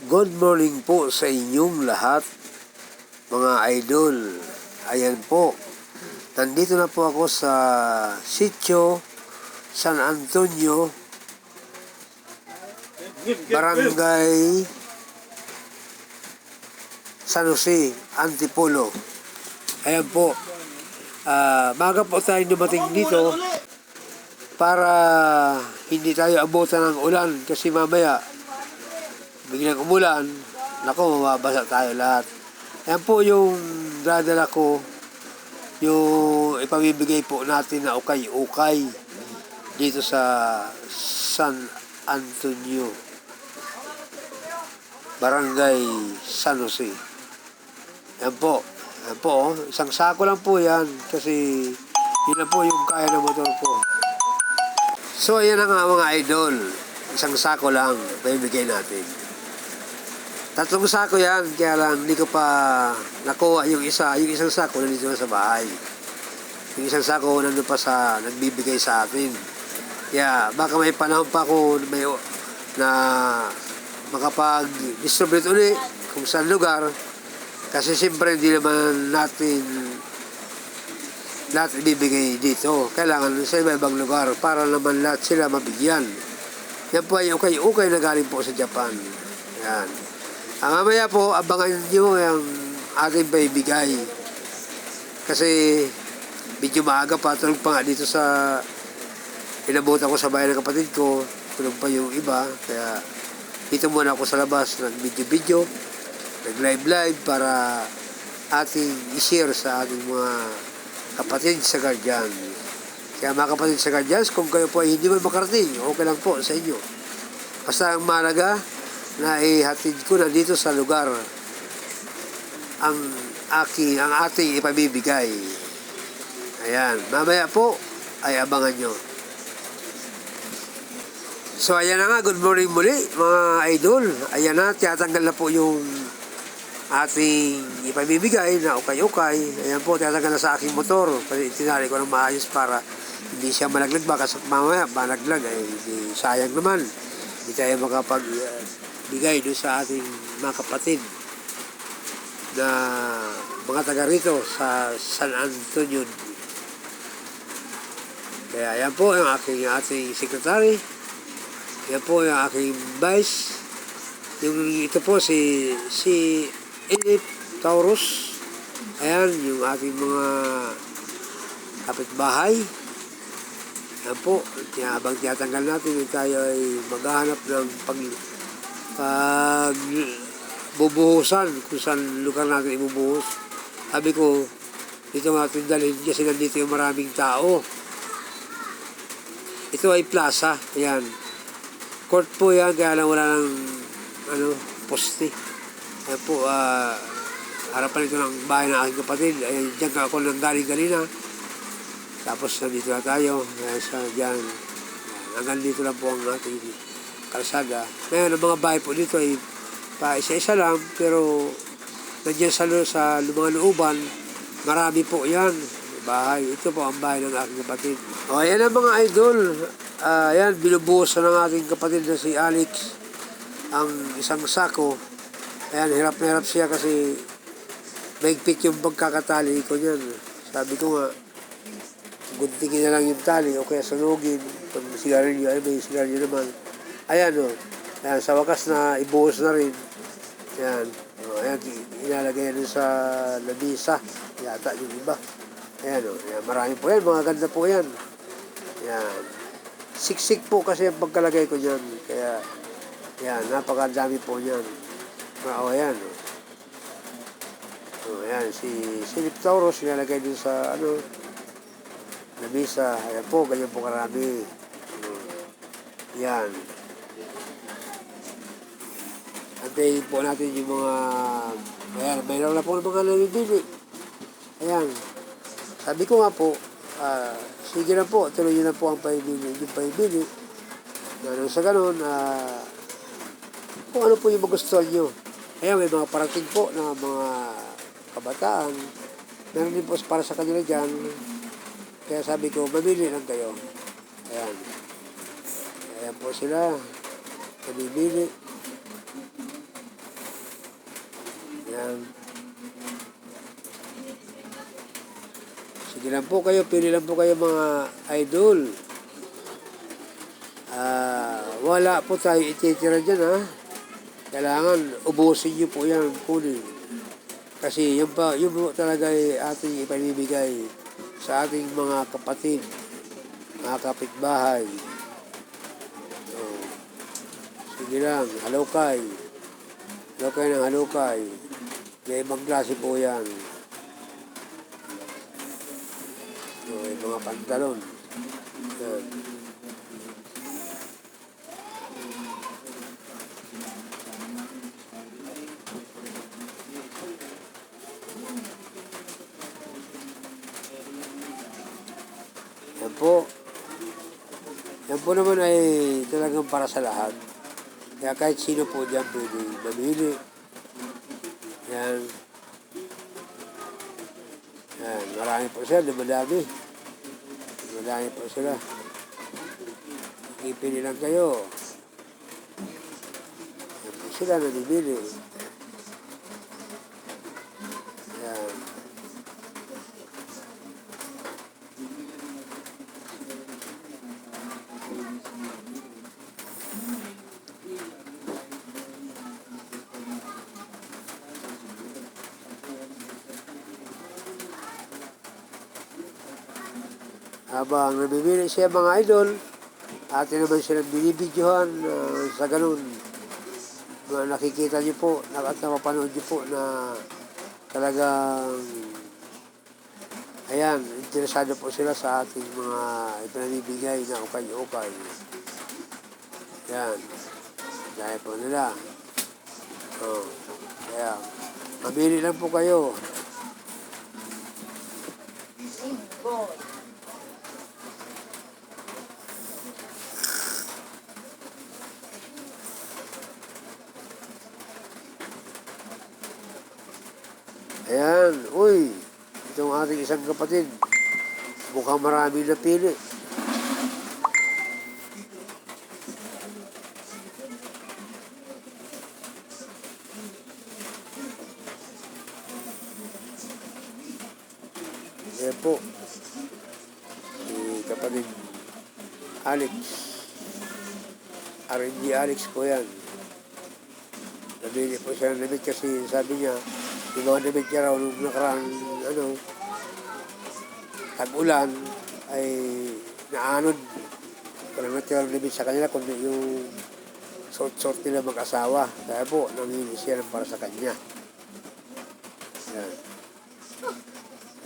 Good morning po sa inyong lahat, mga idol. Ayan po, nandito na po ako sa Sitio San Antonio, Barangay San Jose, Antipolo. Ayan po, maga po tayo dumating dito para hindi tayo abutan ng ulan kasi mamaya biglang umulan, naku, mababasa tayo lahat. Yan po yung dadala ko, yung ipamibigay po natin na ukay-ukay dito sa San Antonio, Barangay San Jose. Yan po, isang sako lang po yan kasi yun lang po yung kaya ng motor ko. So ayan na nga mga idol, isang sako lang ipamibigay natin. 3 sako yan, kaya lang hindi ko pa nakuha yung isang sako nandito na sa bahay. Yung isang sako nandun pa sa nagbibigay sa atin. Kaya baka may panahon pa ako na makapag-distribute ulit kung saan lugar. Kasi siyempre hindi naman natin lahat ibibigay dito. Kailangan sa iba-ibang lugar para naman lahat sila mabigyan. Yan po ay ukay-ukay na galing po sa Japan. Yan. Mamaya po, abangan nyo yung ating paibigay. Kasi medyo maaga pa, tulog pa nga dito sa inabutan ko sa bahay ng kapatid ko. Tulog pa yung iba. Kaya dito muna ako sa labas, nag-video-video, nag-live-live para ating i-share sa ating mga kapatid sa Guardian. Kaya mga kapatid sa Guardians, kung kayo po ay hindi man makarating, okay lang po sa inyo. Basta ang mahalaga, na ihatid ko na dito sa lugar ang ating ipamibigay. Ayan, mamaya po ay abangan nyo. So ayan na nga, good morning muli mga idol. Ayan na, tiyatanggal na po yung ating ipamibigay na ukay-ukay. Ayan po, tiyatanggal na sa aking motor. Kasi tinali ko ng maayos para hindi siya malaglag. Baka mamaya malaglag, ay sayang naman. Hindi tayo bigay doon sa ating mga kapatid na mga taga rito sa San Antonio. Kaya yan po yung ating secretary, yan po yung aking vice, ito po si Elip Taurus, ayan yung ating mga kapitbahay. Yan po, habang tiyatanggal natin, tayo ay maghahanap ng bubuhusan kung saan lugar natin ibubuhos. Sabi ko, dito natin dalhin kasi nandito yung maraming tao. Ito ay plaza, ayan. Court po yan, kaya lang wala ng poste. Ayan po, harapan ito ng bahay ng aking kapatid. Ayan, dyan ako nang galing kanina. Tapos nandito na tayo. Ayan, dyan. Hanggang dito lang po ang ating kalsada. Ngayon, ang mga bahay po dito ay pa isa-isa lang, pero nandiyan sa mga looban, marami po yan. Bahay. Ito po ang bahay ng aking kapatid. O, ayan ang mga idol. Ayan, binubuhos ng aking kapatid na si Alex ang isang sako. Ayan, hirap na hirap siya kasi maigpit yung pagkakatali ko niyan. Sabi ko nga, guntingin na lang yung tali o kaya sunugin. Pag sigarilyo, ay may sigarilyo naman. Ayan o. Ayan, sa wakas na ibuhos na rin. Ayan. O, ayan, inalagay yan sa labisa. Yata yung iba. Ayan o. Ayan, marami po yan. Mga ganda po yan. Ayan. Siksik po kasi ang pagkalagay ko dyan. Kaya, ayan, napakadami po yan. O, ayan o. O, ayan, si Philip Taurus, inalagay din sa, labisa. Ayan po, ganyan po karami. Ayan. Antayin po natin yung mga, ayan, mayroon na po ng mga namibili. Ayan. Sabi ko nga po, sige na po, tuloy nyo na po ang paibili. Yung paibili. Ganun sa ganun, kung ano po yung magustuhan nyo. Ayan, may mga parating po na mga kabataan. Meron din po para sa kanila dyan. Kaya sabi ko, mamili lang kayo. Ayan. Ayan po sila. Namimili. Yan. Sige lang po kayo, pili lang po kayo mga idol. Wala po tayo ititira dyan, ha. Kailangan ubusin nyo po yan, kunin. Kasi yun po talaga ay ating ipamimigay sa ating mga kapatid, mga kapitbahay. So, sige lang, halukay. Halukay ng halukay. May ibang klase po yan. So, yung mga pantalon. Yan. Yan po. Yan po naman ay talagang para sa lahat. Kaya kahit sino po dyan pwede mamili. Yan. Yan. Marami po sila. Dumadami. Dumadami po sila. Ipili lang kayo. Yan po sila namimili. Yan. Habang namimili siya mga idol, atin naman silang binibidyohan sa ganun. Nakikita niyo po, at napapanood niyo po na talagang, ayan, interesado po sila sa ating mga ipinamibigay na ukay-ukay. Yan, dahil po nila. Kaya, mamili lang po kayo. Ayan, uy, itong ating isang kapatid, mukhang marami na pili. Ayan po, si kapatid Alex, R&D Alex po yan. Nabili po siya ng damit kasi sabi niya, yung mga damit niya raw nung nakaraan, tag-ulan, ay naanod. Walang natirang damit sa kanila, kundi yung sort-sort nila mag-asawa. Kaya po, namili siya para sa kanya. Yan.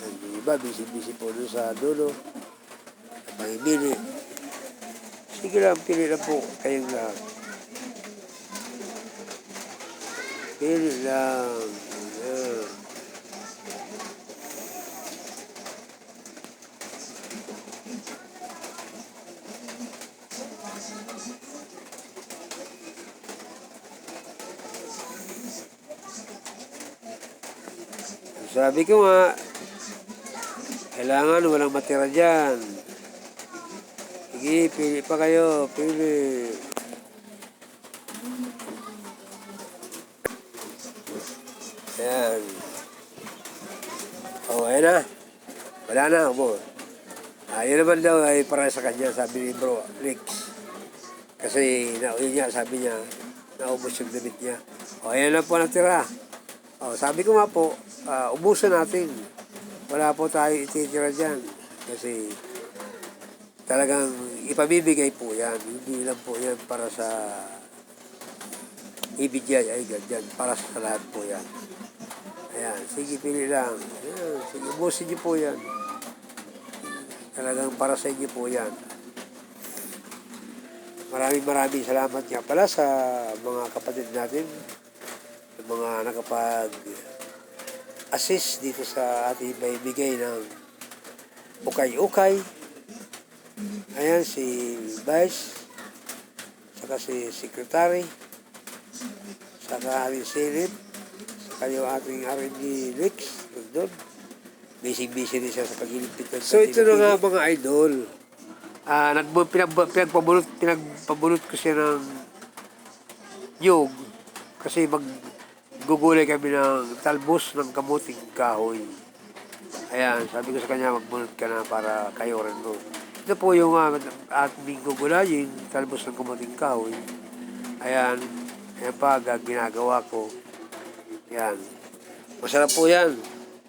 Yung iba, busy-busy po doon sa dulo. At mahimili. Sige lang, pili lang po kayong lahat. Pili lang. Yan. Sabi ko nga, kailangan walang matira dyan. Sige, pili pa kayo, pili. Ayan. Ayan na. Wala na, mo. Yun naman daw ay para sa kanya, sabi ni Bro Rex. Kasi, yun niya, sabi niya, naubos yung damit niya. Ayan na po natira. Sabi ko nga po, ubusan natin. Wala po tayo ititira dyan. Kasi talagang ipamibigay po yan. Hindi lang po yan para sa ibigay ay ganyan. Para sa lahat po yan. Ayan, sige, pili lang. Ayan, sige, ubusin niyo po yan. Talagang para sa inyo po yan. Maraming salamat nga pala sa mga kapatid natin, mga nakapag-assist dito sa ating maibigay ng ukay-ukay. Ayan, si Vice, saka si Secretary, saka ating Silip, saka yung ating R&D Rex, doon. Busy-busy din siya sa pagliligpit. So ito na nga mga idol. Pinagpabulot ko siya ng nyug kasi gugulay kami ng talbos ng kamuting kahoy. Ayan, sabi ko sa kanya, magbunot ka na para kayo rin mo. Ito po yung ating gugulayin, talbos ng kamuting kahoy. Ayan, ayan pa, ginagawa ko. Ayan, masarap po yan.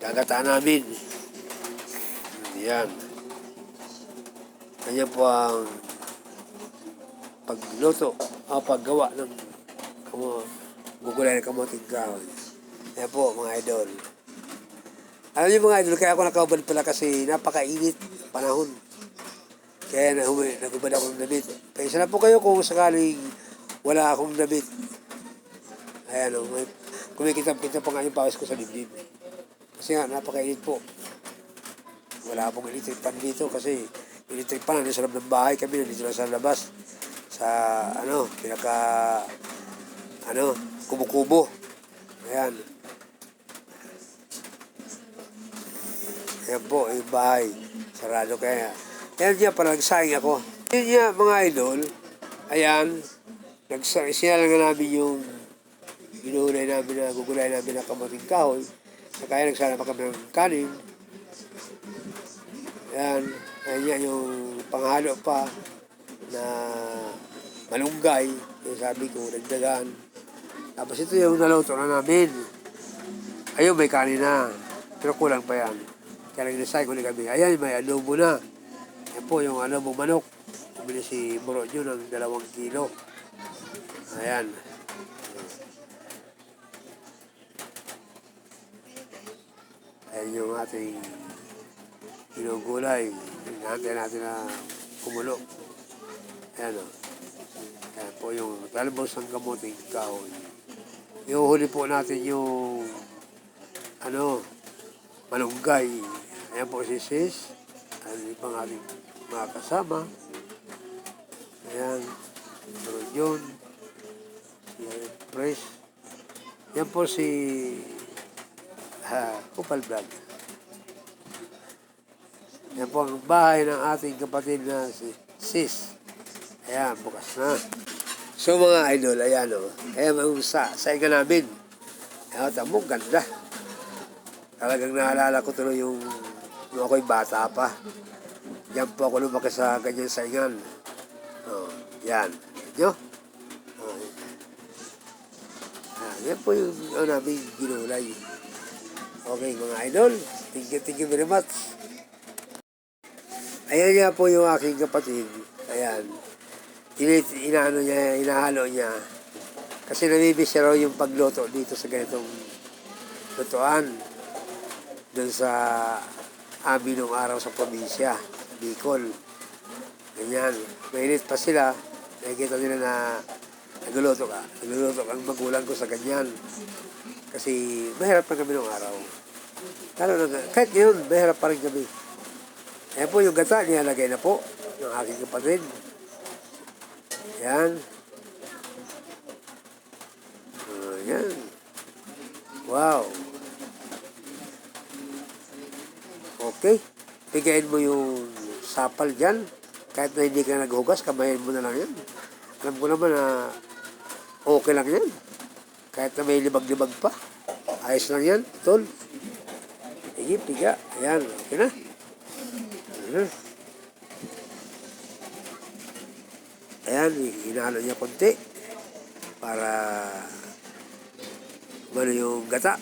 Gagataan namin. Ayan. Kanya po ang pagluto o paggawa ng gugulay ng kamuting kahoy. Ayan po mga idol. Alam niyo mga idol, kaya ako nakaubad pala kasi napakainit panahon. Kaya nagubad ako ng damit. Kaya isa na po kayo kung sakaling wala akong damit. Ayan o, kumikita-kita pa nga yung pawis ko sa dibdib. Kasi nga, napakainit po. Wala pong electric pan dito kasi electric pan nandito sa loob ng bahay kami, nandito lang sa labas. Sa kubo-kubo. Ayan. Ayan po, yung bahay. Sarado kaya. Ayan niya, parang nagsaing ako. Ayan niya, mga idol. Ayan. Sinala nga namin yung ginuhulay namin na gugulay namin na kamuting kahoy. Kaya nagsala pa kami ng kanin. Ayan. Ayan niya yung panghalo pa na malunggay. Yung sabi ko, nagdagan. Tapos ito yung naluto na namin. Ayun, may kanin na. Pero kulang pa yan. Kaya nag-decide ko na kami. Ayan, may adobo na. Yan po yung adobo manok. Bumili si Buro nyo ng 2 kilo. Ayan. Ayan yung ating ginugulay. Hinahantay natin na kumulo. Ayan o. Ayan po yung talbos ng kamuting kahoy. Iuhuli po natin yung malunggay. Ayan po si Sis. Ayan yung ating mga kasama. Ayan. Meron yun. Ayan, fresh. Yan po si Kupal Vlog. Yan po ang bahay ng ating kapatid na si Sis. Ayan, bukas na. So mga idol, ayan o. Ayan ang saiga namin. Ayan, tamo, ganda. Talagang naalala ko tuloy yung ako'y bata pa. Diyan po ako lumaki sa ganyan saingan. Oh, yan. Diyo? Oh, yan po yung namin ginulay. Okay mga idol, thank you very much. Ayan nga po yung aking kapatid. Ayan. Inahalo niya. Kasi namibis siya raw yung pagluto dito sa ganitong lutuan. Doon sa amin nung araw sa probinsya, sa Bicol. Ganyan. Mainit pa sila. Nakikita nila na nagluluto ka. Nagluluto ang magulang ko sa ganyan. Kasi mahirap na kami nung araw. Kahit ngayon, mahirap pa rin kami. Ayan po yung gata, nilalagay na po ng aking kapatid. Ayan. Ayan. Wow. Okay. Pigayin mo yung sapal dyan. Kahit na hindi ka naghugas, kamayin mo na lang yan. Alam ko naman na okay lang yan. Kahit na may libag-libag pa. Ayos lang yan, tol. Sige, piga. Ayan, okay na. Ayan, hinalo niya konti para yung gata.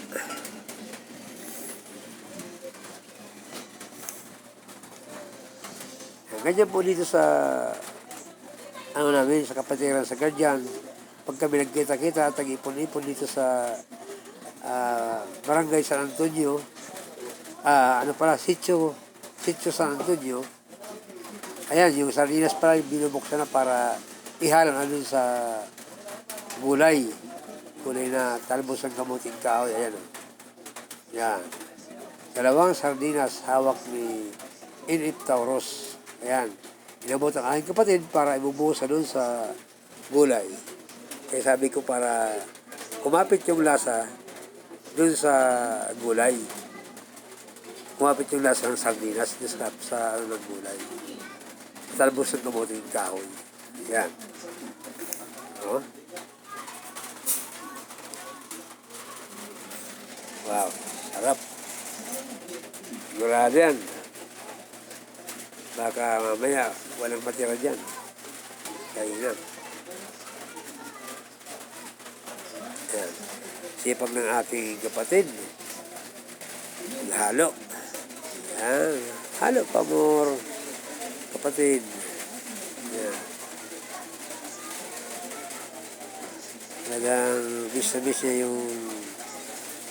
Ganyan po dito sa namin, sa kapatiran sa Guardian. Pag kami nagkita-kita, tag-ipon-ipon dito sa Barangay San Antonio, Sitio San Antonio. Ayan, yung sardinas pala yung binubuksan na para ihalo na dun sa gulay. Gulay na talbos ng kamuting kahoy. Ayan o. Yan. 2 sardinas hawak ni Inip Tauros. Ayan. Inabot ang aking kapatid para ibubuhos doon sa gulay. Kaya sabi ko para kumapit yung lasa doon sa gulay. Kumapit yung lasa ng sardinas sa ng gulay. Talbos ng kamuting kahoy. Ayan. O. Wow, sarap. Sigurado yan. Baka mamaya walang matira dyan. Kaya na. Yan. Sipag ng aking kapatid. Halo. Yan. Halo pa more. Kapatid. Yan. Talagang miss na miss niya yung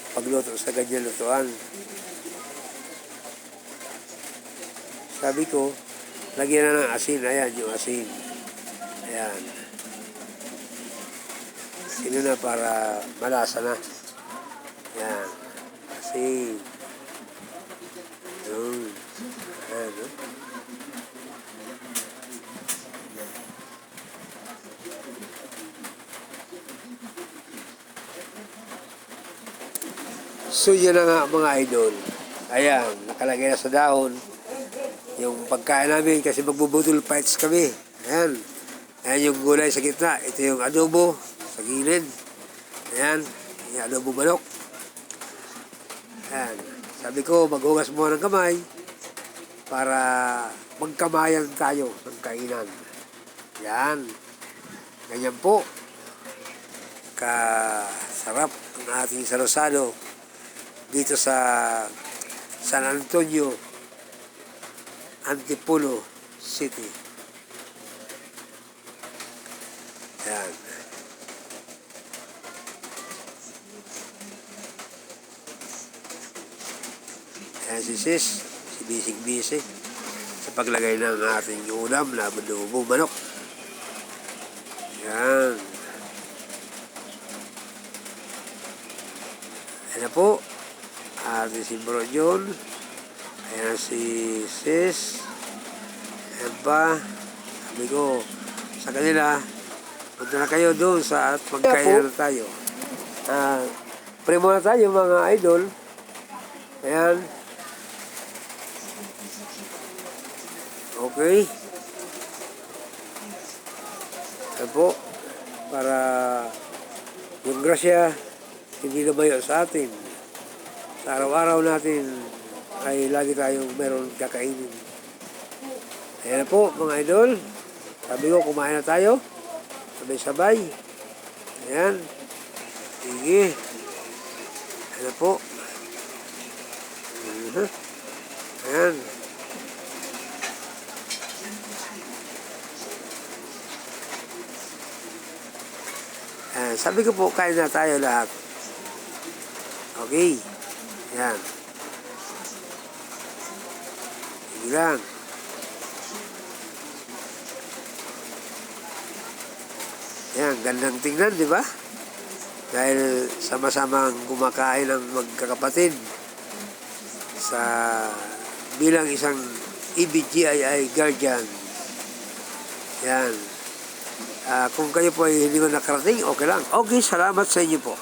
pagluto sa ganyan lutuan. Sabi ko, lagyan na ng asin. Ayan, yung asin. Ayan. Asin na para malasa na. Ayan. Asin. Yun. Ayan, no? So yun na nga mga idol. Ayan, nakalagay na sa dahon yung pagkain namin kasi magbubudol fights kami. Ayan. Ayan yung gulay sa gitna. Ito yung adobo sa gilid. Ayan. Yung adobo manok. Ayan. Sabi ko, maghugas mo ng kamay para magkamayan tayo ng kainan. Ayan. Ganyan po. Kasarap ang ating sarosado dito sa San Antonio, Antipolo City. Ayan. Ayan si Sis, si Bisig-Bisig sa paglagay ng ating ulam na adobo manok. Ayan. Ayan na po. Ating si Bro John. Ayan si Sis. Ayan pa. Sabi ko sa kanila, punta na kayo doon sa at magkain na tayo. Pray muna tayo mga idol. Ayan. Okay. Ayan po. Para yung grasya hindi lumayo sa atin. Sa araw-araw natin ay lagi tayong meron kakainin. Ayan na po mga idol. Sabi ko kumain na tayo. Sabay-sabay. Ayan. Sige. Ayan na po. Ayan. Ayan. Sabi ko po kain na tayo lahat. Okay. Ayan. Sige lang. Ayan, gandang tingnan, di ba? Dahil sama-samang kumakain ng magkakapatid sa bilang isang EBGII guardian. Yan. Kung kayo po ay hindi mo nakarating, okay lang. Okay, salamat sa inyo po.